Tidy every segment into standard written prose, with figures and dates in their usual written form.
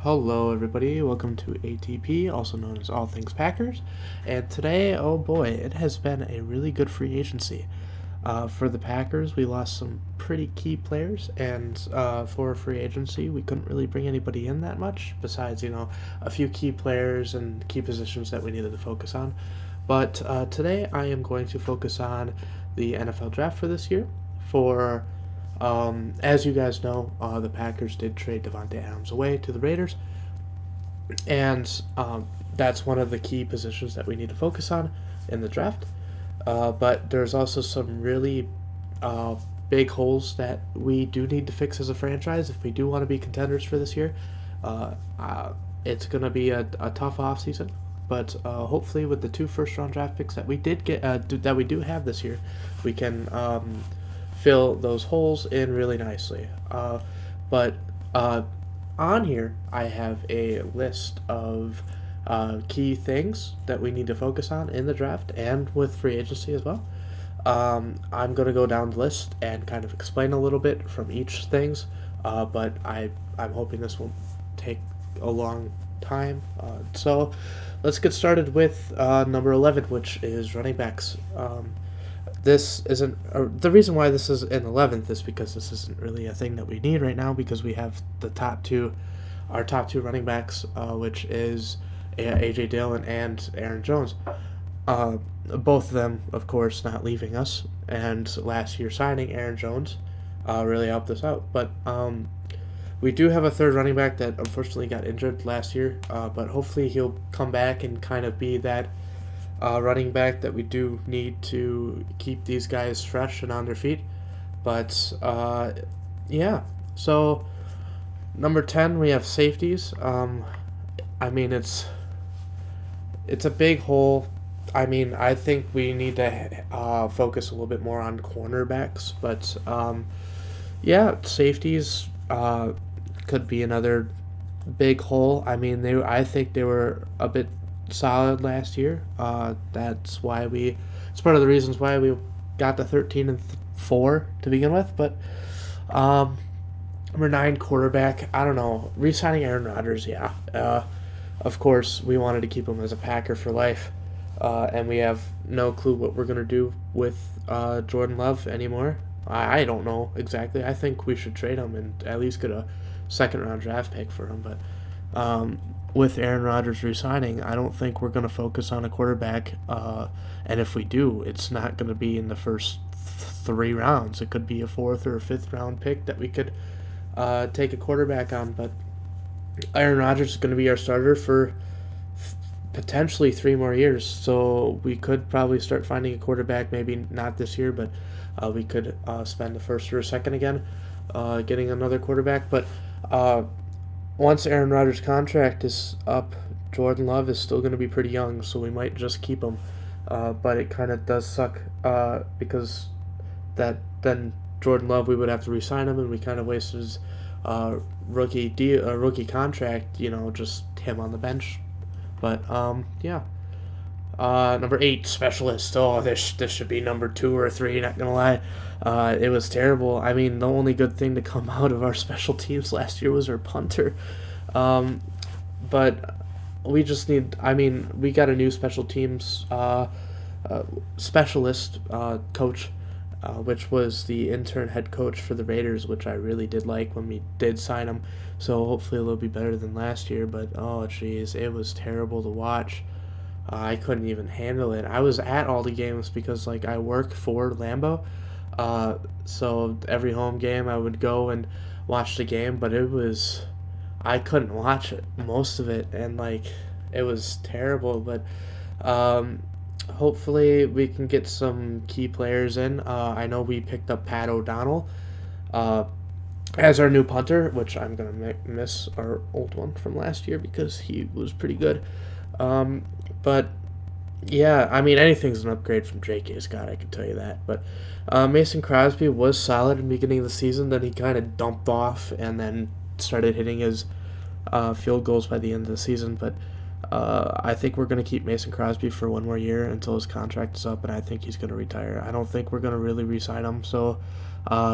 Hello, everybody. Welcome to ATP, also known as All Things Packers. And today, oh boy, it has been a really good free agency. For the Packers, we lost some pretty key players, and for free agency, we couldn't really bring anybody in that much, besides, a few key players and key positions that we needed to focus on. But today, I am going to focus on the NFL draft for this year. As you guys know, the Packers did trade Devontae Adams away to the Raiders, and that's one of the key positions that we need to focus on in the draft. But there's also some really big holes that we do need to fix as a franchise if we do want to be contenders for this year. Uh, uh, it's going to be a tough offseason, but hopefully with the two first-round draft picks that we did get that we do have this year, we can fill those holes in really nicely. But on here, I have a list of key things that we need to focus on in the draft and with free agency as well. I'm going to go down the list and kind of explain a little bit from each things, but I'm hoping this won't take a long time. So let's get started with number 11, which is running backs. This isn't the reason why this is in 11th is because this isn't really a thing that we need right now because we have our top two running backs, which is AJ Dillon and Aaron Jones. Both of them, of course, not leaving us, and last year signing Aaron Jones really helped us out. But we do have a third running back that unfortunately got injured last year, but hopefully he'll come back and kind of be that running back that we do need to keep these guys fresh and on their feet. But yeah, so number 10 we have safeties. I mean it's a big hole. I mean I think we need to focus a little bit more on cornerbacks, but yeah, safeties could be another big hole. I mean I think they were a bit solid last year. It's part of the reasons why we got the 13-4 to begin with. But number 9 quarterback. I don't know. Re-signing Aaron Rodgers, yeah. Of course, we wanted to keep him as a Packer for life, and we have no clue what we're gonna do with Jordan Love anymore. I don't know exactly. I think we should trade him and at least get a second round draft pick for him. But with Aaron Rodgers resigning, I don't think we're going to focus on a quarterback. And if we do, it's not going to be in the first 3 rounds. It could be a 4th or a 5th round pick that we could take a quarterback on. But Aaron Rodgers is going to be our starter for potentially 3 more years. So we could probably start finding a quarterback, maybe not this year, but we could spend the first or a second again getting another quarterback. But once Aaron Rodgers' contract is up, Jordan Love is still going to be pretty young, so we might just keep him. But it kind of does suck because then Jordan Love, we would have to re-sign him, and we kind of wasted his rookie contract. Just him on the bench. But yeah. Number 8, specialist. Oh, this should be number 2 or 3. Not gonna lie, it was terrible. I mean, the only good thing to come out of our special teams last year was our punter. But we just need. I mean, we got a new special teams specialist coach, which was the intern head coach for the Raiders, which I really did like when we did sign him. So hopefully it'll be better than last year. But oh, jeez, it was terrible to watch. I couldn't even handle it. I was at all the games because I work for Lambeau, so every home game I would go and watch the game. But I couldn't watch it most of it, and it was terrible. But hopefully we can get some key players in. I know we picked up Pat O'Donnell as our new punter, which I'm gonna miss our old one from last year because he was pretty good. But yeah, I mean anything's an upgrade from J.K. Scott, I can tell you that. But Mason Crosby was solid in the beginning of the season. Then he kind of dumped off and then started hitting his field goals by the end of the season. But I think we're going to keep Mason Crosby for 1 more year until his contract is up, and I think he's going to retire. I don't think we're going to really re-sign him. So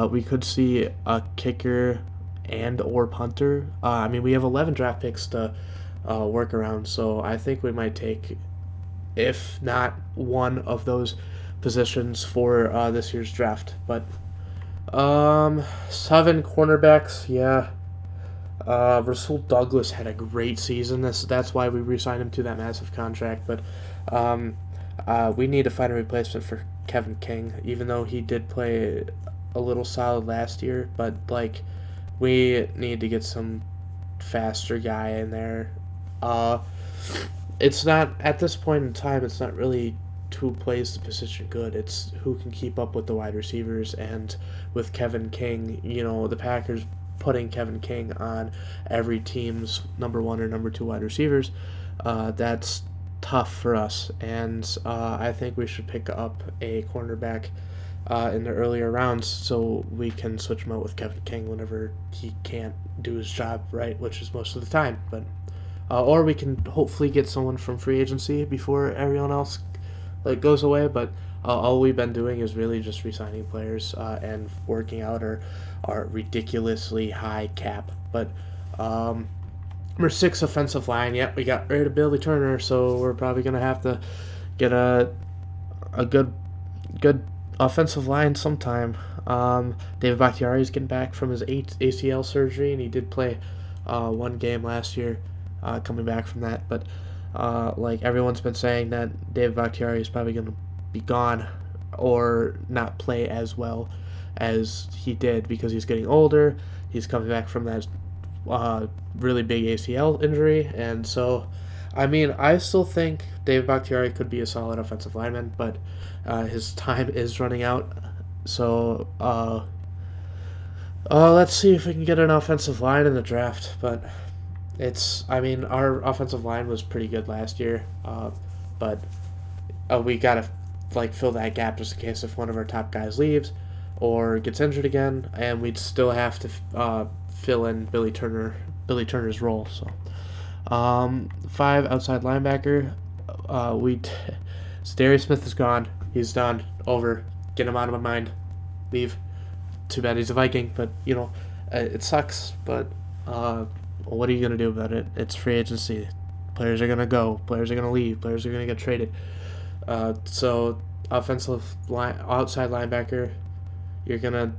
we could see a kicker and or punter. I mean, we have 11 draft picks to work around, so I think we might take, if not one of those positions for this year's draft. But 7 cornerbacks, yeah. Rasul Douglas had a great season. That's why we re-signed him to that massive contract. But we need to find a replacement for Kevin King, even though he did play a little solid last year. But like, we need to get some faster guy in there. It's not at this point in time. It's not really who plays the position good. It's who can keep up with the wide receivers. And with Kevin King, the Packers putting Kevin King on every team's number 1 or number 2 wide receivers, that's tough for us. And I think we should pick up a cornerback in the earlier rounds so we can switch him out with Kevin King whenever he can't do his job right, which is most of the time. But or we can hopefully get someone from free agency before everyone else goes away. But all we've been doing is really just re-signing players and working out our ridiculously high cap. But number 6, offensive line. Yep, we got rid of Billy Turner, so we're probably gonna have to get a good offensive line sometime. David Bakhtiari is getting back from his ACL surgery, and he did play 1 game last year, coming back from that. But everyone's been saying that David Bakhtiari is probably going to be gone or not play as well as he did because he's getting older. He's coming back from that really big ACL injury, and so I mean, I still think David Bakhtiari could be a solid offensive lineman, but his time is running out. So let's see if we can get an offensive line in the draft. But our offensive line was pretty good last year, but we gotta fill that gap just in case if one of our top guys leaves or gets injured again, and we'd still have to fill in Billy Turner's role. So 5, outside linebacker. Darius Smith is gone. He's done. Over. Get him out of my mind. Leave. Too bad he's a Viking, but it sucks. But what are you gonna do about it? It's free agency. Players are gonna go. Players are gonna leave. Players are gonna get traded. So outside linebacker, you're gonna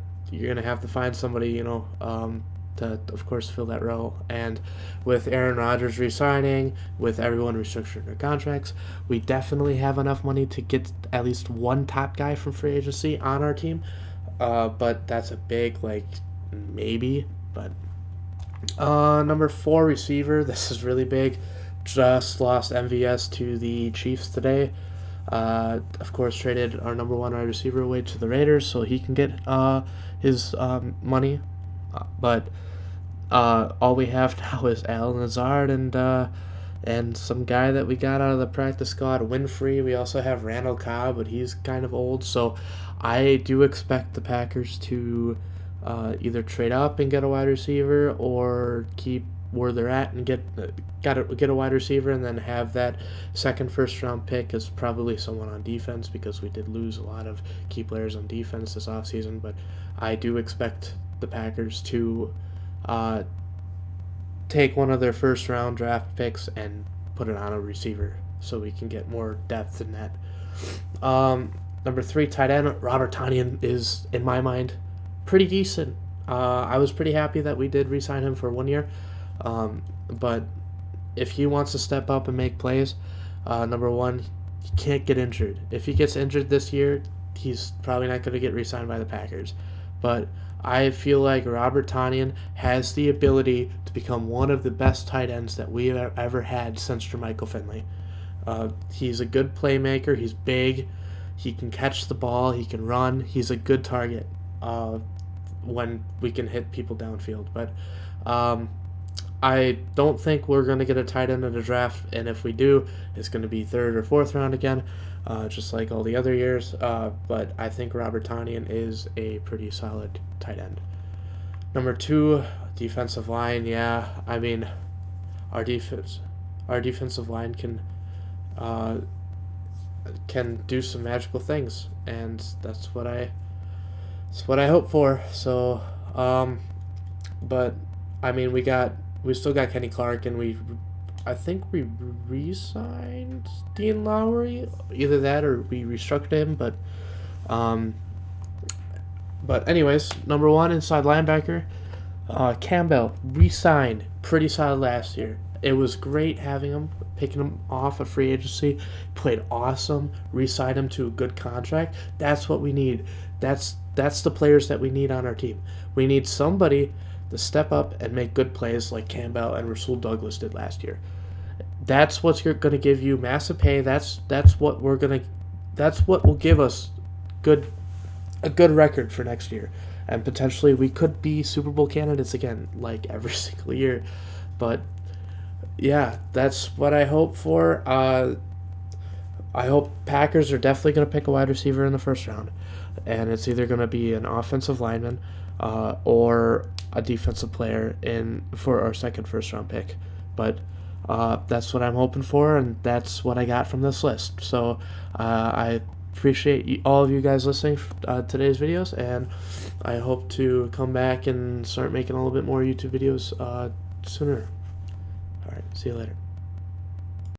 have to find somebody to of course fill that role. And with Aaron Rodgers resigning, with everyone restructuring their contracts, we definitely have enough money to get at least one top guy from free agency on our team. But that's a big maybe. But number 4, receiver. This is really big. Just lost MVS to the Chiefs today. Of course, traded our number 1 wide receiver away to the Raiders so he can get his money. But all we have now is Alan Lazard and some guy that we got out of the practice squad, Winfrey. We also have Randall Cobb, but he's kind of old. So I do expect the Packers to either trade up and get a wide receiver or keep where they're at and get a wide receiver, and then have that second first round pick as probably someone on defense, because we did lose a lot of key players on defense this offseason. But I do expect the Packers to take one of their first round draft picks and put it on a receiver so we can get more depth in that. Number 3, tight end. Robert Tonyan is, in my mind, pretty decent. I was pretty happy that we did re-sign him for 1 year. But if he wants to step up and make plays, number 1, he can't get injured. If he gets injured this year, he's probably not going to get re-signed by the Packers. But I feel like Robert Tonyan has the ability to become one of the best tight ends that we have ever had since Jermichael Finley. He's a good playmaker. He's big. He can catch the ball. He can run. He's a good target when we can hit people downfield. But I don't think we're going to get a tight end in the draft, and if we do, it's going to be 3rd or 4th round again, just like all the other years. But I think Robert Tonyan is a pretty solid tight end. Number 2, defensive line. Yeah, I mean, our defensive line can do some magical things, and that's what I hope for. So But I mean, we still got Kenny Clark, and I think we re-signed Dean Lowry. Either that or we restructured him. Um, but anyways, number one inside linebacker, Campbell re-signed, pretty solid last year. It was great having him, picking him off of free agency. Played awesome. Re-signed him to a good contract. That's what we need. That's the players that we need on our team. We need somebody to step up and make good plays like Campbell and Rasul Douglas did last year. That's what's going to give you massive pay. That's what will give us a good record for next year, and potentially we could be Super Bowl candidates again, like every single year. But yeah, that's what I hope for. I hope Packers are definitely going to pick a wide receiver in the first round, and it's either going to be an offensive lineman or a defensive player for our second first round pick. But that's what I'm hoping for, and that's what I got from this list. So I appreciate all of you guys listening to today's videos, and I hope to come back and start making a little bit more YouTube videos sooner. All right, see you later.